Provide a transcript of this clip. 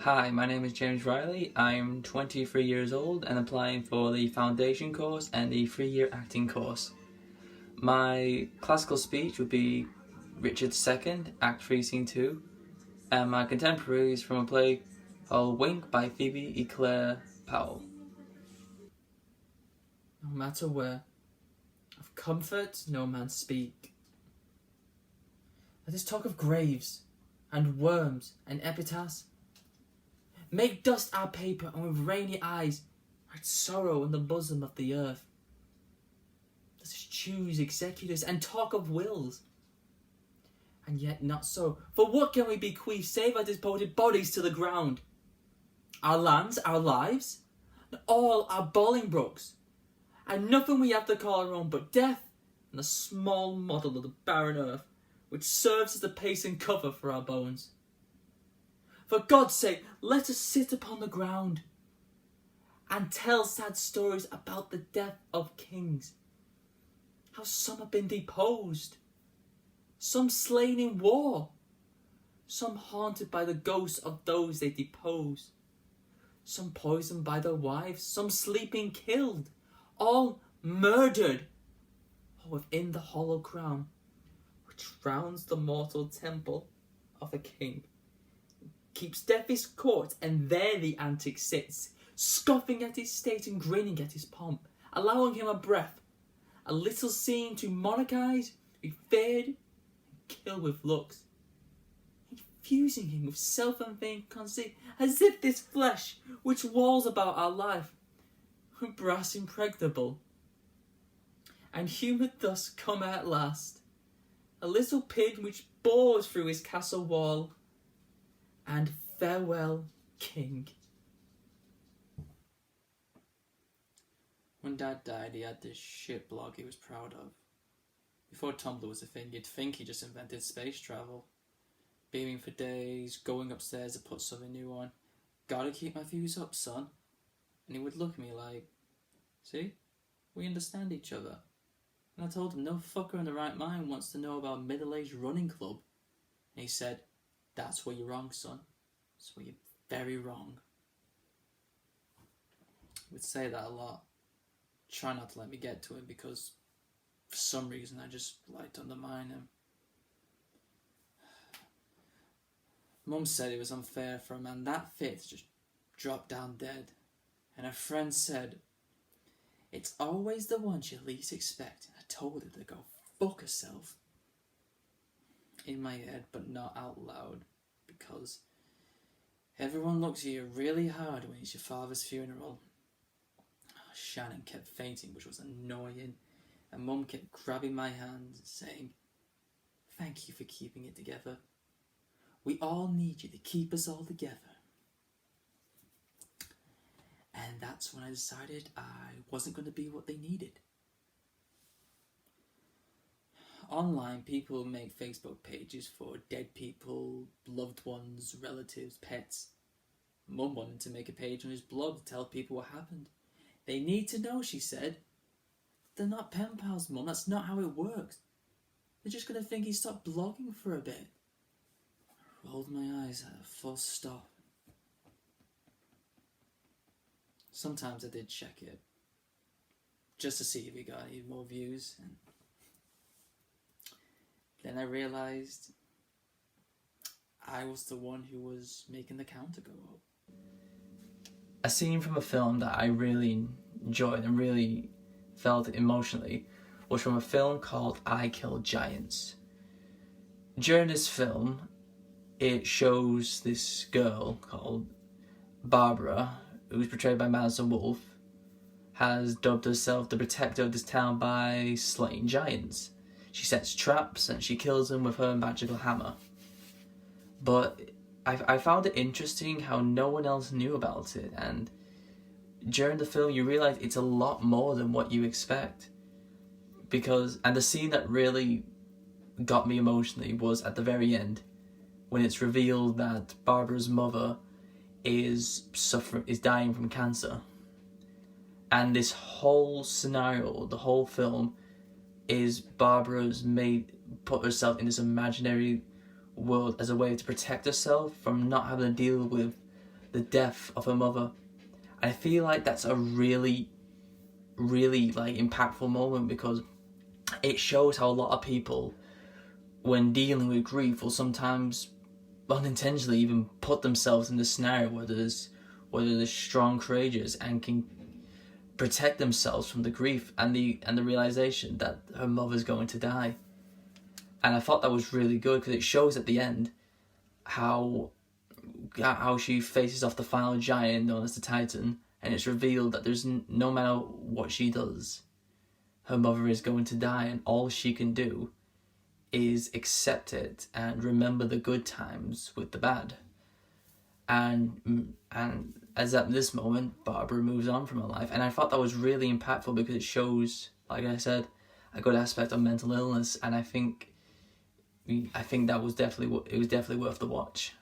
Hi, my name is James Riley. I'm 23 years old and applying for the foundation course and the 3-year acting course. My classical speech would be Richard II, Act 3, Scene 2, and my contemporary is from a play called Wink by Phoebe Eclair Powell. No matter where, of comfort no man speak. Let us talk of graves, and worms, and epitaphs. Make dust our paper, and with rainy eyes write sorrow in the bosom of the earth. Let us choose executors, and talk of wills. And yet not so, for what can we bequeath save our devoted bodies to the ground? Our lands, our lives, and all our Bolingbroks, and nothing we have to call our own but death and a small model of the barren earth, which serves as the pace and cover for our bones. For God's sake, let us sit upon the ground and tell sad stories about the death of kings, how some have been deposed, some slain in war, some haunted by the ghosts of those they deposed, some poisoned by their wives, some sleeping killed, all murdered, or within the hollow crown which rounds the mortal temple of a king, keeps death his court, and there the antic sits, scoffing at his state and grinning at his pomp, allowing him a breath, a little scene to monarchize, be feared, and kill with looks, infusing him with self and vain conceit, as if this flesh, which walls about our life, were brass impregnable. And humoured thus come at last, a little pin which bores through his castle wall, and farewell, king. When Dad died, he had this shit blog he was proud of. Before Tumblr was a thing, you'd think he just invented space travel. Beaming for days, going upstairs to put something new on. Gotta keep my views up, son. And he would look at me like, see? We understand each other. And I told him no fucker in the right mind wants to know about middle-aged running club. And he said, that's where you're wrong, son. That's where you're very wrong. He would say that a lot. Try not to let me get to him because for some reason I just like to undermine him. Mum said it was unfair for a man that fit to just drop down dead. And her friend said, it's always the ones you least expect. And I told her to go fuck herself. In my head, but not out loud. Because everyone looks at you really hard when it's your father's funeral. Shannon kept fainting, which was annoying. And Mum kept grabbing my hand and saying, thank you for keeping it together. We all need you to keep us all together. And that's when I decided I wasn't going to be what they needed. Online, people make Facebook pages for dead people, loved ones, relatives, pets. Mum wanted to make a page on his blog to tell people what happened. They need to know, she said. They're not pen pals, Mum. That's not how it works. They're just going to think he stopped blogging for a bit. I rolled my eyes at a full stop. Sometimes I did check it, just to see if he got any more views, and then I realised I was the one who was making the counter go up. A scene from a film that I really enjoyed and really felt emotionally was from a film called I Killed Giants. During this film, it shows this girl called Barbara, who's portrayed by Madison Wolfe, has dubbed herself the protector of this town by slaying giants. She sets traps and she kills them with her magical hammer. But I found it interesting how no one else knew about it, and during the film you realise it's a lot more than what you expect. And the scene that really got me emotionally was at the very end, when it's revealed that Barbara's mother is dying from cancer. And this whole scenario, the whole film, is Barbara's put herself in this imaginary world as a way to protect herself from not having to deal with the death of her mother. And I feel like that's a really, really like impactful moment, because it shows how a lot of people, when dealing with grief, will sometimes unintentionally even put themselves in the scenario where they're strong, courageous, and can protect themselves from the grief and the realization that her mother's going to die. And I thought that was really good, because it shows at the end how she faces off the final giant known as the Titan, and it's revealed that there's no matter what she does, her mother is going to die, and all she can do is accept it and remember the good times with the bad. And as at this moment, Barbara moves on from her life, and I thought that was really impactful, because it shows, like I said, a good aspect of mental illness, and I think that was definitely worth the watch.